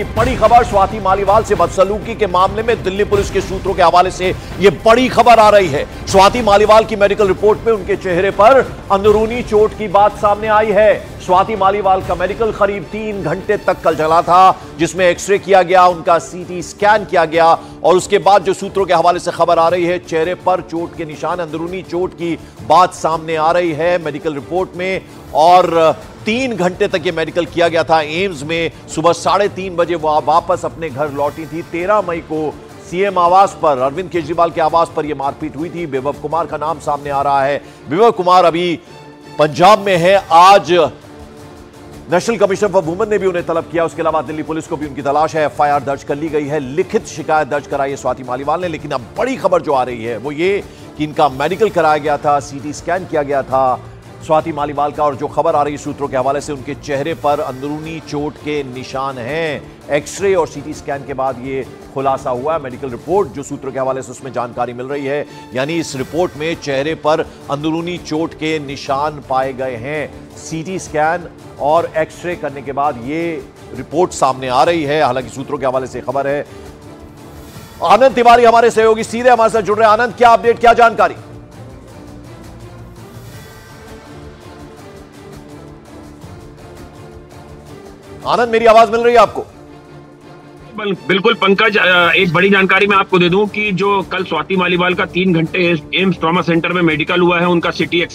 की बड़ी खबर, स्वाति मालीवाल से बदसलूकी के मामले में दिल्ली पुलिस के सूत्रों के हवाले से यह बड़ी खबर आ रही है। स्वाति मालीवाल की मेडिकल रिपोर्ट में उनके चेहरे पर अंदरूनी चोट की बात सामने आई है। स्वाति मालीवाल का मेडिकल करीब 3 घंटे तक कल चला था, जिसमें एक्सरे किया गया, उनका सीटी स्कैन किया गया और उसके बाद जो सूत्रों के हवाले से खबर आ रही है, चेहरे पर चोट के निशान, अंदरूनी चोट की बात सामने आ रही है मेडिकल रिपोर्ट में। और 3 घंटे तक ये मेडिकल किया गया था एम्स में। सुबह 3:30 बजे वो वापस अपने घर लौटी थी। 13 मई को सीएम आवास पर, अरविंद केजरीवाल के आवास पर यह मारपीट हुई थी। विभव कुमार का नाम सामने आ रहा है। विभव कुमार अभी पंजाब में है। आज नेशनल कमीशन फॉर वुमेन ने भी उन्हें तलब किया। उसके अलावा दिल्ली पुलिस को भी उनकी तलाश है। एफआईआर दर्ज कर ली गई है, लिखित शिकायत दर्ज कराई है स्वाति मालीवाल ने। लेकिन अब बड़ी खबर जो आ रही है वो ये कि इनका मेडिकल कराया गया था, सीटी स्कैन किया गया था स्वाति मालीवाल का, और जो खबर आ रही है सूत्रों के हवाले से, उनके चेहरे पर अंदरूनी चोट के निशान हैं। एक्सरे और सीटी स्कैन के बाद ये खुलासा हुआ है। मेडिकल रिपोर्ट जो सूत्रों के हवाले से उसमें जानकारी मिल रही है, यानी इस रिपोर्ट में चेहरे पर अंदरूनी चोट के निशान पाए गए हैं। सीटी स्कैन और एक्सरे करने के बाद ये रिपोर्ट सामने आ रही है। हालांकि सूत्रों के हवाले से खबर है। आनंद तिवारी हमारे सहयोगी सीधे हमारे साथ जुड़ रहे हैं। आनंद, क्या अपडेट, क्या जानकारी? आनंद, मेरी आवाज मिल रही है आपको? बिल्कुल पंकज, एक बड़ी जानकारी मैं आपको दे दूं कि जो कल स्वाति मालीवाल का 3 घंटे एम्स ट्रॉमा सेंटर में मेडिकल हुआ है, उनका सिटी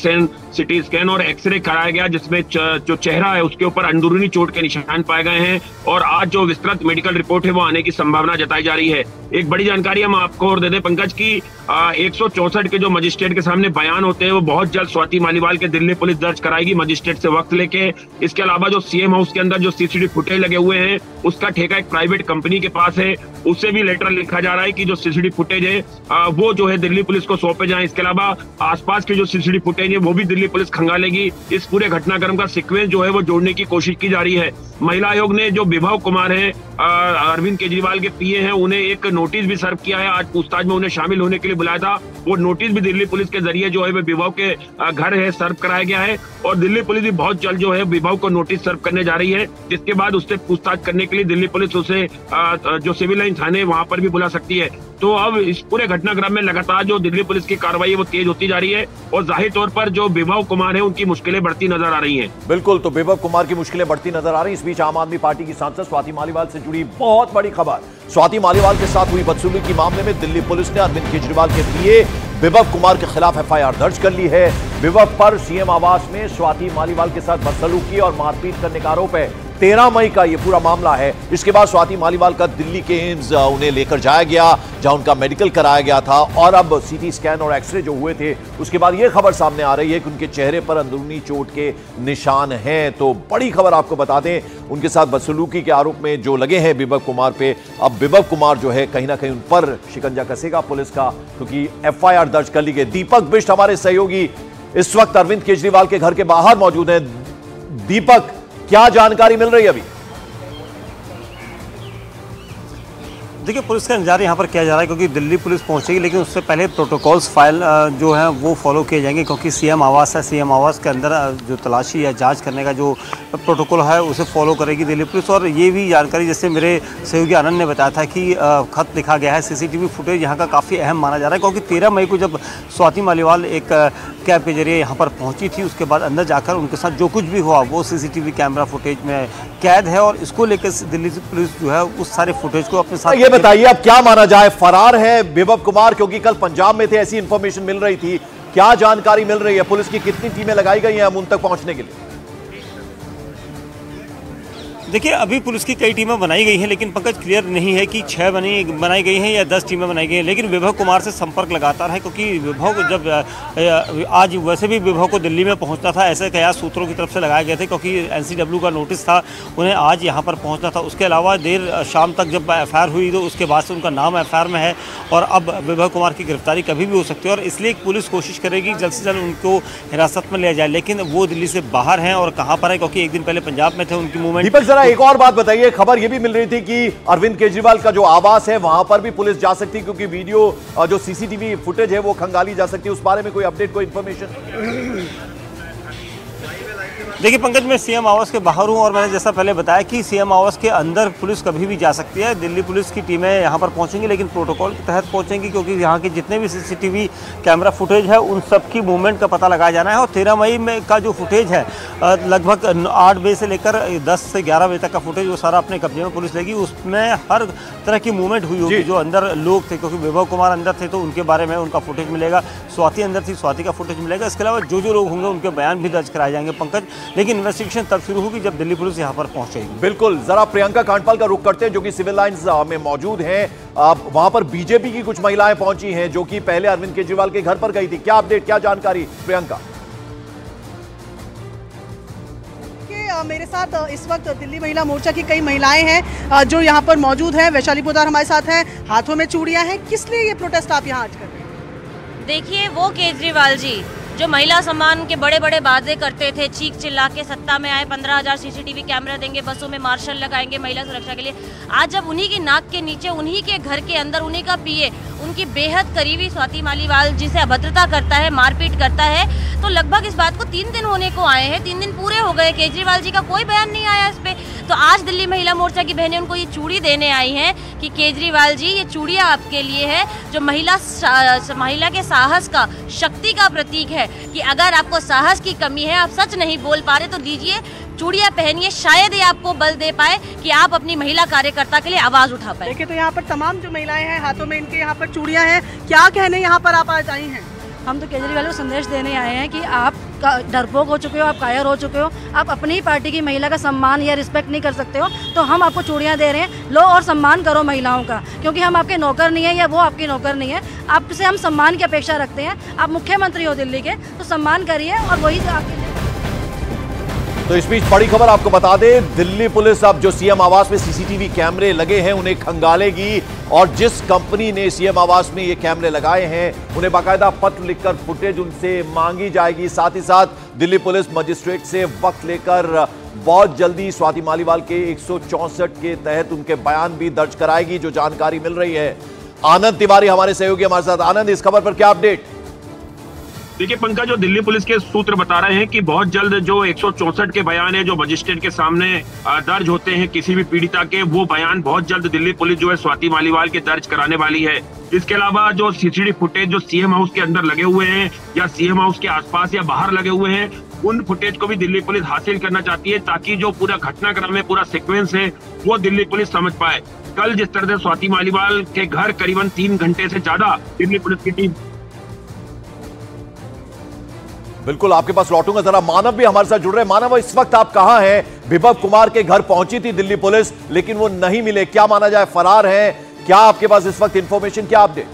स्कैन और एक्सरे कराया गया, जिसमें जो चेहरा है उसके ऊपर अंदरूनी चोट के निशान पाए गए हैं। और आज जो विस्तृत मेडिकल रिपोर्ट है वो आने की संभावना जताई जा रही है। एक बड़ी जानकारी हम आपको और दे दें पंकज की 164 के जो मजिस्ट्रेट के सामने बयान होते हैं वो बहुत जल्द स्वाति मालीवाल के दिल्ली पुलिस दर्ज कराएगी, मजिस्ट्रेट से वक्त लेके। इसके अलावा जो सीएम हाउस के अंदर जो सीसीटीवी फुटेज लगे हुए हैं उसका ठेका एक प्राइवेट कंपनी के पास है, उससे भी लेटर लिखा जा रहा है कि जो सीसीटीवी फुटेज है वो जो है दिल्ली पुलिस को सौंपे जाए। इसके अलावा आसपास के जो सीसीटीवी फुटेज है वो भी दिल्ली पुलिस खंगालेगी। इस पूरे घटनाक्रम का सीक्वेंस जो है वो जोड़ने की कोशिश की जा रही है। महिला आयोग ने जो विभव कुमार है, अरविंद केजरीवाल के पीए हैं, उन्हें एक नोटिस भी सर्व किया है। आज पूछताछ में उन्हें शामिल होने के लिए बुलाया था। वो नोटिस भी दिल्ली पुलिस के जरिए जो है विभव के घर है सर्व कराया गया है। और दिल्ली पुलिस भी बहुत जल्द जो है विभव को नोटिस सर्व करने जा रही है, जिसके बाद उससे पूछताछ करने के लिए दिल्ली पुलिस उसे जो सिविल लाइन थाने वहां पर भी बुला सकती है। तो अब इस पूरे घटनाक्रम में लगातार जो दिल्ली पुलिस की कार्रवाई है वो तेज होती जा रही है और जाहिर तौर पर जो विभव कुमार है उनकी मुश्किलें बढ़ती नजर आ रही हैं। बिल्कुल, तो विभव कुमार की मुश्किलें बढ़ती नजर आ रही हैं। इस बीच आम आदमी पार्टी की सांसद स्वाति मालीवाल से जुड़ी बहुत बड़ी खबर। स्वाति मालीवाल के साथ हुई बदसलूकी मामले में दिल्ली पुलिस ने अरविंद केजरीवाल के पीए विभव कुमार के खिलाफ एफआईआर दर्ज कर ली है। विभव पर सीएम आवास में स्वाति मालीवाल के साथ बदसलूकी और मारपीट करने का आरोप है। 13 मई का यह पूरा मामला है। इसके बाद स्वाति मालीवाल का दिल्ली के एम्स उन्हें लेकर जाया गया, जहां उनका मेडिकल कराया गया था। और अब सीटी स्कैन और एक्सरे जो हुए थे उसके बाद यह खबर सामने आ रही है कि उनके चेहरे पर अंदरूनी चोट के निशान हैं। तो बड़ी खबर आपको बता दें, उनके साथ बदसलूकी के आरोप में जो लगे हैं विभव कुमार पे, अब विभव कुमार जो है कहीं ना कहीं उन पर शिकंजा कसेगा पुलिस का, क्योंकि एफआईआर दर्ज कर ली गई। दीपक बिष्ट हमारे सहयोगी इस वक्त अरविंद केजरीवाल के घर के बाहर मौजूद हैं। दीपक, क्या जानकारी मिल रही है अभी? देखिए, पुलिस का इंतजार यहाँ पर किया जा रहा है क्योंकि दिल्ली पुलिस पहुँचेगी, लेकिन उससे पहले प्रोटोकॉल्स फाइल जो हैं वो फॉलो किए जाएंगे, क्योंकि सीएम आवास है। सीएम आवास के अंदर जो तलाशी या जांच करने का जो प्रोटोकॉल है उसे फॉलो करेगी दिल्ली पुलिस। और ये भी जानकारी जैसे मेरे सहयोगी आनंद ने बताया था कि खत लिखा गया है। सीसीटीवी फुटेज यहाँ का काफ़ी अहम माना जा रहा है, क्योंकि 13 मई को जब स्वाति मालीवाल एक कैब के जरिए यहाँ पर पहुँची थी, उसके बाद अंदर जाकर उनके साथ जो कुछ भी हुआ वो सीसीटीवी कैमरा फुटेज में कैद है। और इसको लेकर दिल्ली पुलिस जो है उस सारे फुटेज को अपने साथ, बताइए अब क्या माना जाए, फरार है विभव कुमार? क्योंकि कल पंजाब में थे, ऐसी इंफॉर्मेशन मिल रही थी। क्या जानकारी मिल रही है? पुलिस की कितनी टीमें लगाई गई हैं उन तक पहुंचने के लिए? देखिए, अभी पुलिस की कई टीमें बनाई गई हैं, लेकिन पंकज क्लियर नहीं है कि 6 बनाई गई हैं या 10 टीमें बनाई गई हैं। लेकिन विभव कुमार से संपर्क लगातार है, क्योंकि विभव जब आज वैसे भी विभव को दिल्ली में पहुंचना था, ऐसे कयास सूत्रों की तरफ से लगाए गए थे, क्योंकि एनसीडब्ल्यू का नोटिस था, उन्हें आज यहाँ पर पहुँचना था। उसके अलावा देर शाम तक जब एफआईआर हुई तो उसके बाद से उनका नाम एफआईआर में है और अब विभव कुमार की गिरफ्तारी कभी भी हो सकती है। और इसलिए पुलिस कोशिश करेगी जल्द से जल्द उनको हिरासत में लिया जाए, लेकिन वो दिल्ली से बाहर हैं और कहाँ पर है, क्योंकि एक दिन पहले पंजाब में थे, उनकी मूवमेंट। एक और बात बताइए, खबर यह भी मिल रही थी कि अरविंद केजरीवाल का जो आवास है वहां पर भी पुलिस जा सकती है, क्योंकि वीडियो जो सीसीटीवी फुटेज है वो खंगाली जा सकती है। उस बारे में कोई अपडेट, कोई इंफॉर्मेशन? देखिए पंकज, मैं सीएम आवास के बाहर हूँ और मैंने जैसा पहले बताया कि सीएम आवास के अंदर पुलिस कभी भी जा सकती है। दिल्ली पुलिस की टीमें यहाँ पर पहुँचेंगी, लेकिन प्रोटोकॉल के तहत पहुँचेंगी, क्योंकि यहाँ के जितने भी सीसीटीवी कैमरा फुटेज है उन सब की मूवमेंट का पता लगाया जाना है। और 13 मई में का जो फुटेज है लगभग 8 बजे से लेकर 10 से 11 बजे तक का फुटेज वो सारा अपने कब्जे में पुलिस लेगी। उसमें हर तरह की मूवमेंट हुई होगी। जो अंदर लोग थे, क्योंकि विभव कुमार अंदर थे तो उनके बारे में उनका फुटेज मिलेगा, स्वाति अंदर थी, स्वाति का फुटेज मिलेगा। इसके अलावा जो लोग होंगे उनके बयान भी दर्ज कराए जाएंगे पंकज, लेकिन इन्वेस्टिगेशन तब शुरू होगी जब दिल्ली पुलिस यहां पर पहुंचेगी। बिल्कुल, जरा प्रियंका कांडपाल का रुख करते हैं जो कि सिविल लाइंस में मौजूद हैं। वहां पर बीजेपी की कुछ महिलाएं पहुंची हैं जो कि पहले अरविंद केजरीवाल के घर पर गई थी। क्या अपडेट, क्या जानकारी प्रियंका? मेरे साथ इस वक्त दिल्ली महिला मोर्चा की कई महिलाएं हैं जो यहाँ पर मौजूद हैं। वैशाली पोद्दार हमारे साथ हैं, हाथों में चूड़ियां हैं। किस लिए ये प्रोटेस्ट आप यहाँ आज कर रहे हैं? देखिए, वो केजरीवाल जी जो महिला सम्मान के बड़े बड़े वादे करते थे, चीख चिल्ला के सत्ता में आए, 15,000 सीसीटीवी कैमरा देंगे, बसों में मार्शल लगाएंगे महिला सुरक्षा के लिए। आज जब उन्हीं की नाक के नीचे, उन्हीं के घर के अंदर, उन्हीं का पीए, उनकी बेहद करीबी स्वाति मालीवाल जिसे अभद्रता करता है, मारपीट करता है, तो लगभग इस बात को 3 दिन होने को आए हैं, 3 दिन पूरे हो गए, केजरीवाल जी का कोई बयान नहीं आया इस पे। तो आज दिल्ली महिला मोर्चा की बहनें उनको ये चूड़ी देने आई हैं कि केजरीवाल जी, ये चूड़ियाँ आपके लिए है जो महिला के साहस का, शक्ति का प्रतीक है कि अगर आपको साहस की कमी है, आप सच नहीं बोल पा रहे, तो दीजिए चूड़ियाँ पहनिए, शायद ये आपको बल दे पाए कि आप अपनी महिला कार्यकर्ता के लिए आवाज उठा पाए। देखिए तो यहाँ पर तमाम जो महिलाएं हैं, हाथों में इनके यहाँ पर चूड़ियाँ हैं। क्या कहने यहाँ पर आप आज आई हैं? हम तो केजरीवाल को संदेश देने आए हैं कि आप डरपोक हो चुके हो, आप कायर हो चुके हो, आप अपनी ही पार्टी की महिला का सम्मान या रिस्पेक्ट नहीं कर सकते हो, तो हम आपको चूड़ियां दे रहे हैं, लो और सम्मान करो महिलाओं का, क्योंकि हम आपके नौकर नहीं है या वो आपकी नौकर नहीं है। आपसे हम सम्मान की अपेक्षा रखते हैं। आप मुख्यमंत्री हो दिल्ली के, तो सम्मान करिए और वही आपके। तो इस बीच बड़ी खबर आपको बता दें, दिल्ली पुलिस अब जो सीएम आवास में सीसीटीवी कैमरे लगे हैं उन्हें खंगालेगी, और जिस कंपनी ने सीएम आवास में ये कैमरे लगाए हैं उन्हें बाकायदा पत्र लिखकर फुटेज उनसे मांगी जाएगी। साथ ही साथ दिल्ली पुलिस मजिस्ट्रेट से वक्त लेकर बहुत जल्दी स्वाति मालीवाल के 164 के तहत उनके बयान भी दर्ज कराएगी, जो जानकारी मिल रही है। आनंद तिवारी हमारे सहयोगी हमारे साथ। आनंद, इस खबर पर क्या अपडेट? देखिए पंकज, जो दिल्ली पुलिस के सूत्र बता रहे हैं कि बहुत जल्द जो 164 के बयान है जो मजिस्ट्रेट के सामने दर्ज होते हैं किसी भी पीड़िता के, वो बयान बहुत जल्द दिल्ली पुलिस जो है स्वाति मालीवाल के दर्ज कराने वाली है। इसके अलावा जो सीसीटीवी फुटेज जो सीएम हाउस के अंदर लगे हुए हैं या सीएम हाउस के आसपास या बाहर लगे हुए हैं, उन फुटेज को भी दिल्ली पुलिस हासिल करना चाहती है, ताकि जो पूरा घटनाक्रम है, पूरा सीक्वेंस है, वो दिल्ली पुलिस समझ पाए। कल जिस तरह से स्वाति मालीवाल के घर करीबन 3 घंटे से ज्यादा दिल्ली पुलिस की टीम। बिल्कुल, आपके पास लौटूंगा। जरा मानव भी हमारे साथ जुड़ रहे हैं। मानव, इस वक्त आप कहां हैं? विभव कुमार के घर पहुंची थी दिल्ली पुलिस, लेकिन वो नहीं मिले, क्या माना जाए फरार हैं? क्या आपके पास इस वक्त इंफॉर्मेशन, क्या अपडेट?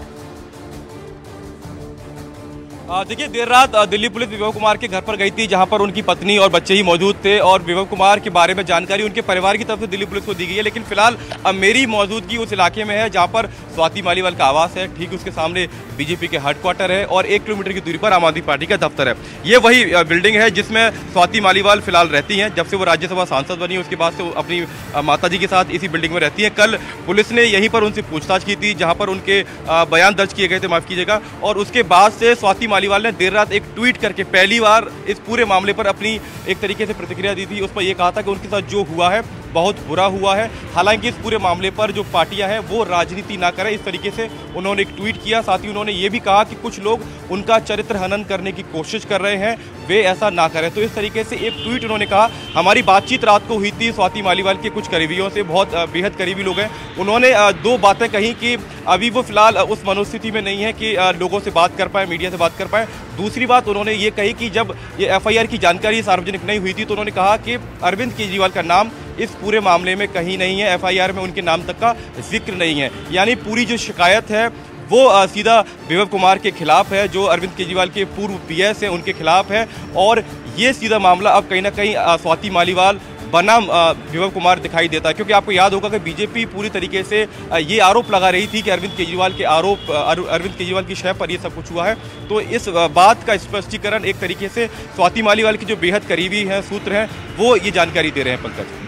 देखिए, देर रात दिल्ली पुलिस विभव कुमार के घर पर गई थी, जहां पर उनकी पत्नी और बच्चे ही मौजूद थे, और विभव कुमार के बारे में जानकारी उनके परिवार की तरफ से दिल्ली पुलिस को दी गई है। लेकिन फिलहाल मेरी मौजूदगी उस इलाके में है जहां पर स्वाति मालीवाल का आवास है। ठीक उसके सामने बीजेपी के हेडक्वार्टर है और 1 किलोमीटर की दूरी पर आम आदमी पार्टी का दफ्तर है। ये वही बिल्डिंग है जिसमें स्वाति मालीवाल फिलहाल रहती हैं। जब से वो राज्यसभा सांसद बनी उसके बाद से वो अपनी माताजी के साथ इसी बिल्डिंग में रहती हैं। कल पुलिस ने यहीं पर उनसे पूछताछ की थी, जहाँ पर उनके बयान दर्ज किए गए थे, माफ कीजिएगा, और उसके बाद से स्वाति मालीवाल ने देर रात एक ट्वीट करके पहली बार इस पूरे मामले पर अपनी एक तरीके से प्रतिक्रिया दी थी। उस पर यह कहा था कि उनके साथ जो हुआ है बहुत बुरा हुआ है। हालांकि इस पूरे मामले पर जो पार्टियां हैं वो राजनीति ना करें, इस तरीके से उन्होंने एक ट्वीट किया। साथ ही उन्होंने ये भी कहा कि कुछ लोग उनका चरित्र हनन करने की कोशिश कर रहे हैं, वे ऐसा ना करें। तो इस तरीके से एक ट्वीट उन्होंने कहा। हमारी बातचीत रात को हुई थी स्वाति मालीवाल के कुछ करीबियों से, बहुत बेहद करीबी लोग हैं। उन्होंने 2 बातें कही कि अभी वो फिलहाल उस मनोस्थिति में नहीं है कि लोगों से बात कर पाए, मीडिया से बात कर पाए। दूसरी बात उन्होंने ये कही कि जब ये एफआईआर की जानकारी सार्वजनिक नहीं हुई थी तो उन्होंने कहा कि अरविंद केजरीवाल का नाम इस पूरे मामले में कहीं नहीं है, एफआईआर में उनके नाम तक का जिक्र नहीं है। यानी पूरी जो शिकायत है वो सीधा विभव कुमार के खिलाफ है, जो अरविंद केजरीवाल के पूर्व पीएस हैं उनके खिलाफ है। और ये सीधा मामला अब कहीं ना कहीं स्वाति मालीवाल बनाम विभव कुमार दिखाई देता है, क्योंकि आपको याद होगा कि बीजेपी पूरी तरीके से ये आरोप लगा रही थी कि अरविंद केजरीवाल की शय पर ये सब कुछ हुआ है। तो इस बात का स्पष्टीकरण एक तरीके से स्वाति मालीवाल की जो बेहद करीबी हैं सूत्र हैं वो ये जानकारी दे रहे हैं। पंकज,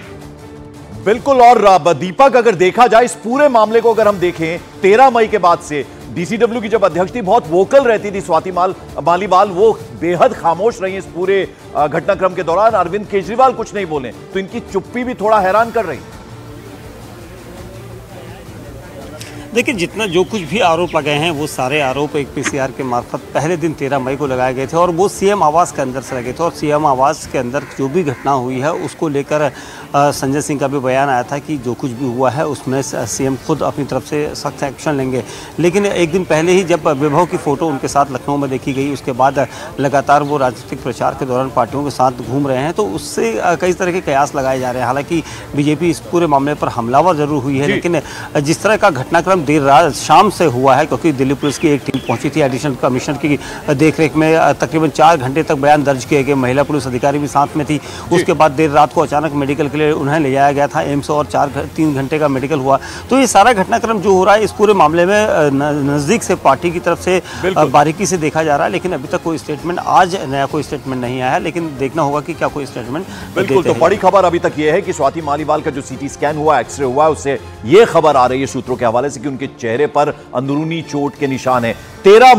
बिल्कुल। और दीपक, अगर देखा जाए इस पूरे मामले को, अगर हम देखें 13 मई के बाद से डीसीडब्ल्यू की जब अध्यक्ष थी, बहुत वोकल रहती थी स्वाति मालीवाल, वो बेहद खामोश रही इस पूरे घटनाक्रम के दौरान। अरविंद केजरीवाल कुछ नहीं बोले, तो इनकी चुप्पी भी थोड़ा हैरान कर रही। देखिए, जितना जो कुछ भी आरोप लगाए हैं वो सारे आरोप एक पीसीआर के मार्फत पहले दिन 13 मई को लगाए गए थे और वो सीएम आवास के अंदर से लगे थे। और सीएम आवास के अंदर जो भी घटना हुई है उसको लेकर संजय सिंह का भी बयान आया था कि जो कुछ भी हुआ है उसमें सीएम खुद अपनी तरफ से सख्त एक्शन लेंगे। लेकिन एक दिन पहले ही जब विभव की फ़ोटो उनके साथ लखनऊ में देखी गई, उसके बाद लगातार वो राजनीतिक प्रचार के दौरान पार्टियों के साथ घूम रहे हैं, तो उससे कई तरह के कयास लगाए जा रहे हैं। हालांकि बीजेपी इस पूरे मामले पर हमलावर जरूर हुई है, लेकिन जिस तरह का घटनाक्रम देर रात शाम से हुआ है, क्योंकि दिल्ली पुलिस की एक टीम पहुंची थी एडिशनल कमिश्नर की देखरेख में, तकरीबन 4 घंटे तक बयान दर्ज किए गए, महिला पुलिस अधिकारी भी साथ में थी। उसके बाद देर रात को अचानक मेडिकल के लिए उन्हें ले जाया गया था एम्स और 3 घंटे का मेडिकल हुआ। तो ये सारा घटनाक्रम जो हो रहा है इस पूरे मामले में नजदीक से पार्टी की तरफ से बारीकी से देखा जा रहा है, लेकिन अभी तक कोई स्टेटमेंट, आज नया कोई स्टेटमेंट नहीं आया है, लेकिन देखना होगा कि क्या कोई स्टेटमेंट। बिल्कुल। तो बड़ी खबर अभी तक यह है कि स्वाति मालीवाल का जो सीटी स्कैन हुआ, एक्सरे हुआ, उससे यह खबर आ रही है सूत्रों के हवाले से कि उनके चेहरे पर अंदरूनी चोट के निशान है। 13